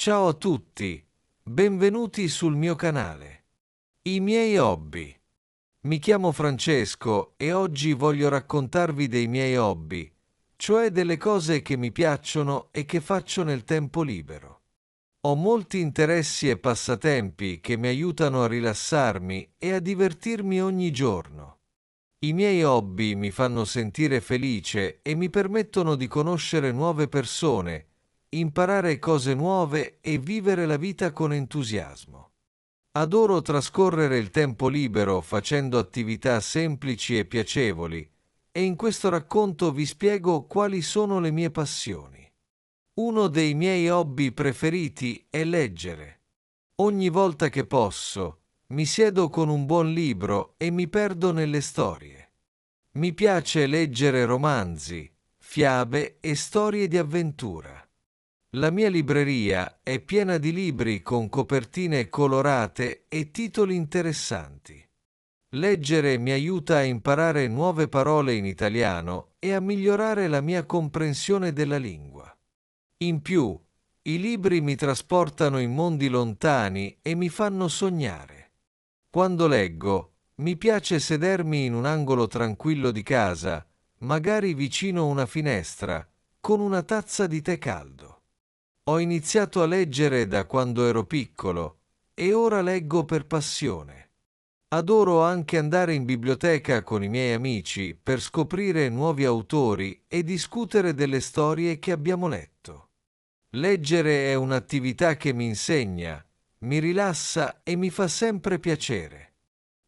Ciao a tutti, benvenuti sul mio canale. I miei hobby. Mi chiamo Francesco e oggi voglio raccontarvi dei miei hobby, cioè delle cose che mi piacciono e che faccio nel tempo libero. Ho molti interessi e passatempi che mi aiutano a rilassarmi e a divertirmi ogni giorno. I miei hobby mi fanno sentire felice e mi permettono di conoscere nuove persone, imparare cose nuove e vivere la vita con entusiasmo. Adoro trascorrere il tempo libero facendo attività semplici e piacevoli, e in questo racconto vi spiego quali sono le mie passioni. Uno dei miei hobby preferiti è leggere. Ogni volta che posso, mi siedo con un buon libro e mi perdo nelle storie. Mi piace leggere romanzi, fiabe e storie di avventura. La mia libreria è piena di libri con copertine colorate e titoli interessanti. Leggere mi aiuta a imparare nuove parole in italiano e a migliorare la mia comprensione della lingua. In più, i libri mi trasportano in mondi lontani e mi fanno sognare. Quando leggo, mi piace sedermi in un angolo tranquillo di casa, magari vicino a una finestra, con una tazza di tè caldo. Ho iniziato a leggere da quando ero piccolo e ora leggo per passione. Adoro anche andare in biblioteca con i miei amici per scoprire nuovi autori e discutere delle storie che abbiamo letto. Leggere è un'attività che mi insegna, mi rilassa e mi fa sempre piacere.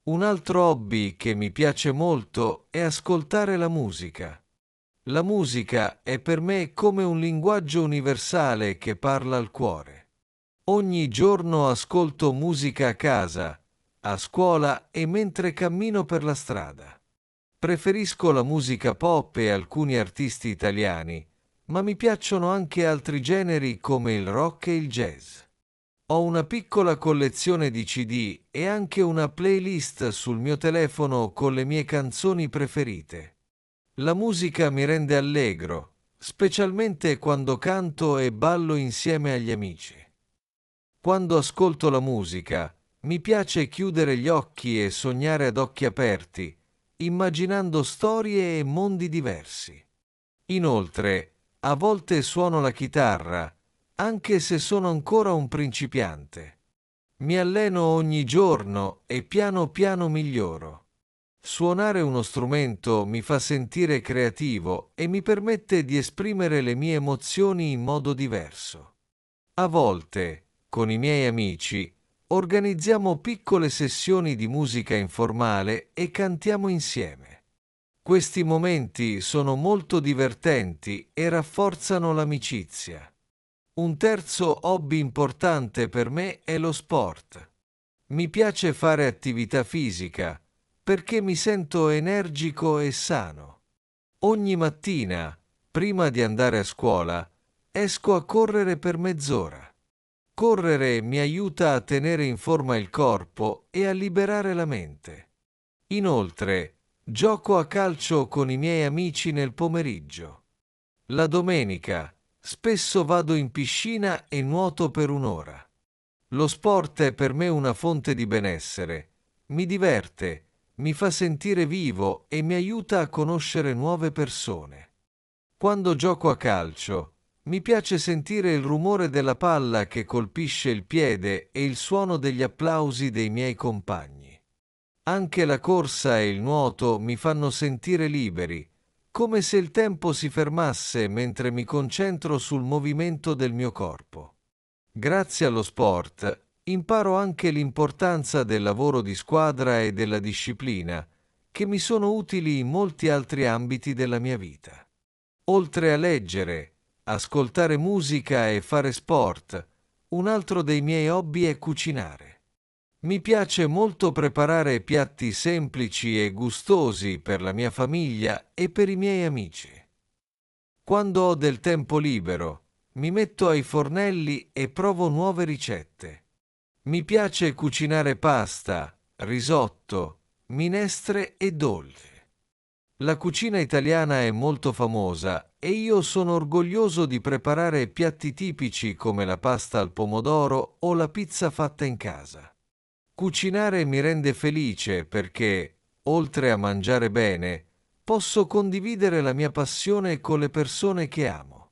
Un altro hobby che mi piace molto è ascoltare la musica. La musica è per me come un linguaggio universale che parla al cuore. Ogni giorno ascolto musica a casa, a scuola e mentre cammino per la strada. Preferisco la musica pop e alcuni artisti italiani, ma mi piacciono anche altri generi come il rock e il jazz. Ho una piccola collezione di CD e anche una playlist sul mio telefono con le mie canzoni preferite. La musica mi rende allegro, specialmente quando canto e ballo insieme agli amici. Quando ascolto la musica, mi piace chiudere gli occhi e sognare ad occhi aperti, immaginando storie e mondi diversi. Inoltre, a volte suono la chitarra, anche se sono ancora un principiante. Mi alleno ogni giorno e piano piano miglioro. Suonare uno strumento mi fa sentire creativo e mi permette di esprimere le mie emozioni in modo diverso. A volte, con i miei amici, organizziamo piccole sessioni di musica informale e cantiamo insieme. Questi momenti sono molto divertenti e rafforzano l'amicizia. Un terzo hobby importante per me è lo sport. Mi piace fare attività fisica perché mi sento energico e sano. Ogni mattina, prima di andare a scuola, esco a correre per mezz'ora. Correre mi aiuta a tenere in forma il corpo e a liberare la mente. Inoltre, gioco a calcio con i miei amici nel pomeriggio. La domenica, spesso vado in piscina e nuoto per un'ora. Lo sport è per me una fonte di benessere. Mi diverte, mi fa sentire vivo e mi aiuta a conoscere nuove persone. Quando gioco a calcio, mi piace sentire il rumore della palla che colpisce il piede e il suono degli applausi dei miei compagni. Anche la corsa e il nuoto mi fanno sentire liberi, come se il tempo si fermasse mentre mi concentro sul movimento del mio corpo. Grazie allo sport, imparo anche l'importanza del lavoro di squadra e della disciplina, che mi sono utili in molti altri ambiti della mia vita. Oltre a leggere, ascoltare musica e fare sport, un altro dei miei hobby è cucinare. Mi piace molto preparare piatti semplici e gustosi per la mia famiglia e per i miei amici. Quando ho del tempo libero, mi metto ai fornelli e provo nuove ricette. Mi piace cucinare pasta, risotto, minestre e dolci. La cucina italiana è molto famosa e io sono orgoglioso di preparare piatti tipici come la pasta al pomodoro o la pizza fatta in casa. Cucinare mi rende felice perché, oltre a mangiare bene, posso condividere la mia passione con le persone che amo.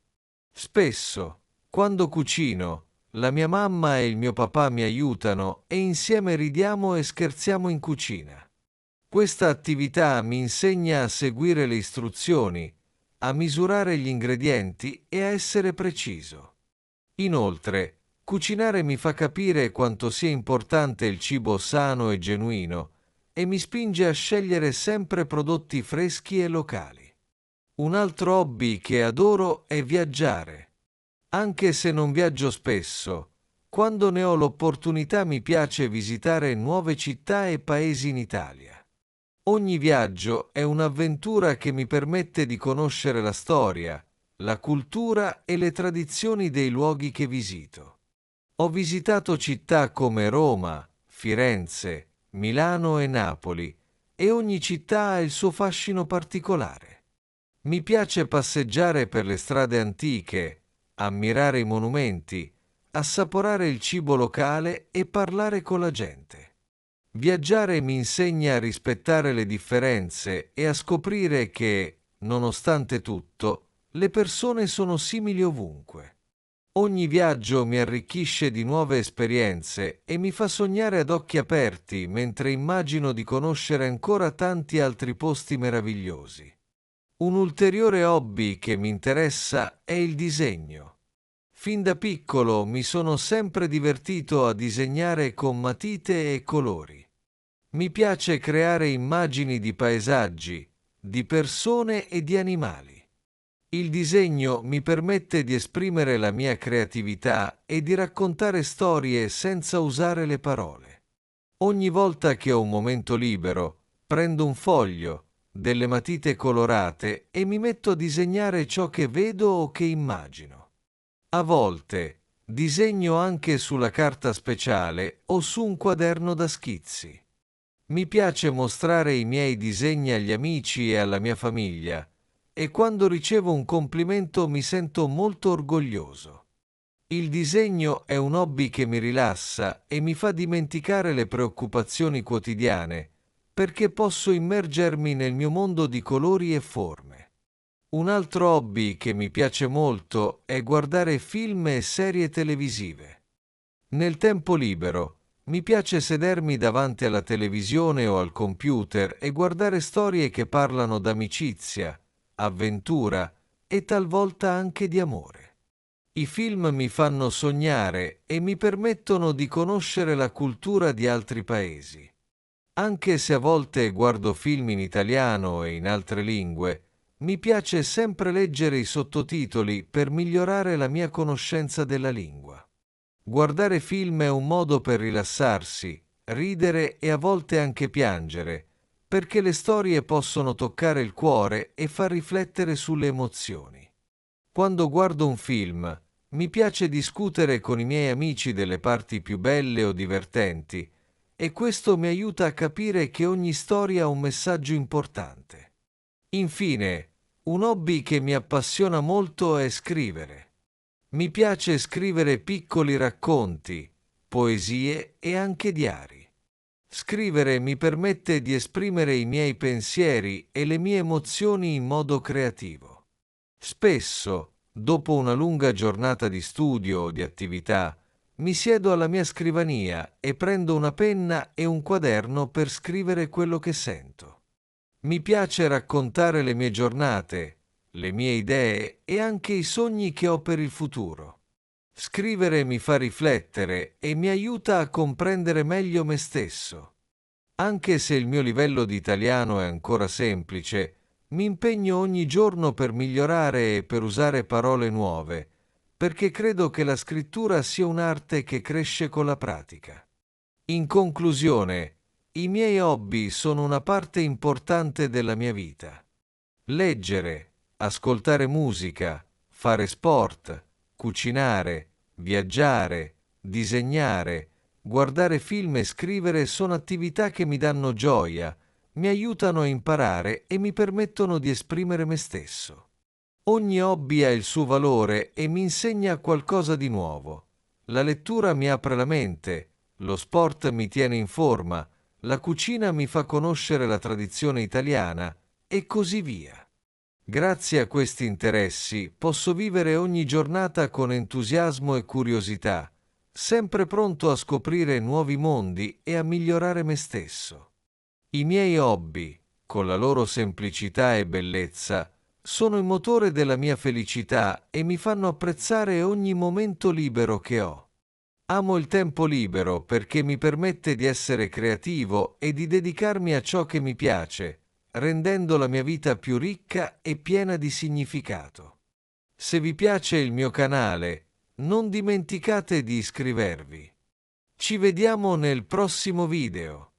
Spesso, quando cucino, la mia mamma e il mio papà mi aiutano e insieme ridiamo e scherziamo in cucina. Questa attività mi insegna a seguire le istruzioni, a misurare gli ingredienti e a essere preciso. Inoltre, cucinare mi fa capire quanto sia importante il cibo sano e genuino e mi spinge a scegliere sempre prodotti freschi e locali. Un altro hobby che adoro è viaggiare. Anche se non viaggio spesso, quando ne ho l'opportunità mi piace visitare nuove città e paesi in Italia. Ogni viaggio è un'avventura che mi permette di conoscere la storia, la cultura e le tradizioni dei luoghi che visito. Ho visitato città come Roma, Firenze, Milano e Napoli, e ogni città ha il suo fascino particolare. Mi piace passeggiare per le strade antiche, ammirare i monumenti, assaporare il cibo locale e parlare con la gente. Viaggiare mi insegna a rispettare le differenze e a scoprire che, nonostante tutto, le persone sono simili ovunque. Ogni viaggio mi arricchisce di nuove esperienze e mi fa sognare ad occhi aperti mentre immagino di conoscere ancora tanti altri posti meravigliosi. Un ulteriore hobby che mi interessa è il disegno. Fin da piccolo mi sono sempre divertito a disegnare con matite e colori. Mi piace creare immagini di paesaggi, di persone e di animali. Il disegno mi permette di esprimere la mia creatività e di raccontare storie senza usare le parole. Ogni volta che ho un momento libero, prendo un foglio, delle matite colorate e mi metto a disegnare ciò che vedo o che immagino. A volte disegno anche sulla carta speciale o su un quaderno da schizzi. Mi piace mostrare i miei disegni agli amici e alla mia famiglia e quando ricevo un complimento mi sento molto orgoglioso. Il disegno è un hobby che mi rilassa e mi fa dimenticare le preoccupazioni quotidiane perché posso immergermi nel mio mondo di colori e forme. Un altro hobby che mi piace molto è guardare film e serie televisive. Nel tempo libero mi piace sedermi davanti alla televisione o al computer e guardare storie che parlano d'amicizia, avventura e talvolta anche di amore. I film mi fanno sognare e mi permettono di conoscere la cultura di altri paesi. Anche se a volte guardo film in italiano e in altre lingue, mi piace sempre leggere i sottotitoli per migliorare la mia conoscenza della lingua. Guardare film è un modo per rilassarsi, ridere e a volte anche piangere, perché le storie possono toccare il cuore e far riflettere sulle emozioni. Quando guardo un film, mi piace discutere con i miei amici delle parti più belle o divertenti, e questo mi aiuta a capire che ogni storia ha un messaggio importante. Infine, un hobby che mi appassiona molto è scrivere. Mi piace scrivere piccoli racconti, poesie e anche diari. Scrivere mi permette di esprimere i miei pensieri e le mie emozioni in modo creativo. Spesso, dopo una lunga giornata di studio o di attività, mi siedo alla mia scrivania e prendo una penna e un quaderno per scrivere quello che sento. Mi piace raccontare le mie giornate, le mie idee e anche i sogni che ho per il futuro. Scrivere mi fa riflettere e mi aiuta a comprendere meglio me stesso. Anche se il mio livello di italiano è ancora semplice, mi impegno ogni giorno per migliorare e per usare parole nuove, perché credo che la scrittura sia un'arte che cresce con la pratica. In conclusione, i miei hobby sono una parte importante della mia vita. Leggere, ascoltare musica, fare sport, cucinare, viaggiare, disegnare, guardare film e scrivere sono attività che mi danno gioia, mi aiutano a imparare e mi permettono di esprimere me stesso. Ogni hobby ha il suo valore e mi insegna qualcosa di nuovo. La lettura mi apre la mente, lo sport mi tiene in forma, la cucina mi fa conoscere la tradizione italiana e così via. Grazie a questi interessi posso vivere ogni giornata con entusiasmo e curiosità, sempre pronto a scoprire nuovi mondi e a migliorare me stesso. I miei hobby, con la loro semplicità e bellezza, sono il motore della mia felicità e mi fanno apprezzare ogni momento libero che ho. Amo il tempo libero perché mi permette di essere creativo e di dedicarmi a ciò che mi piace, rendendo la mia vita più ricca e piena di significato. Se vi piace il mio canale, non dimenticate di iscrivervi. Ci vediamo nel prossimo video.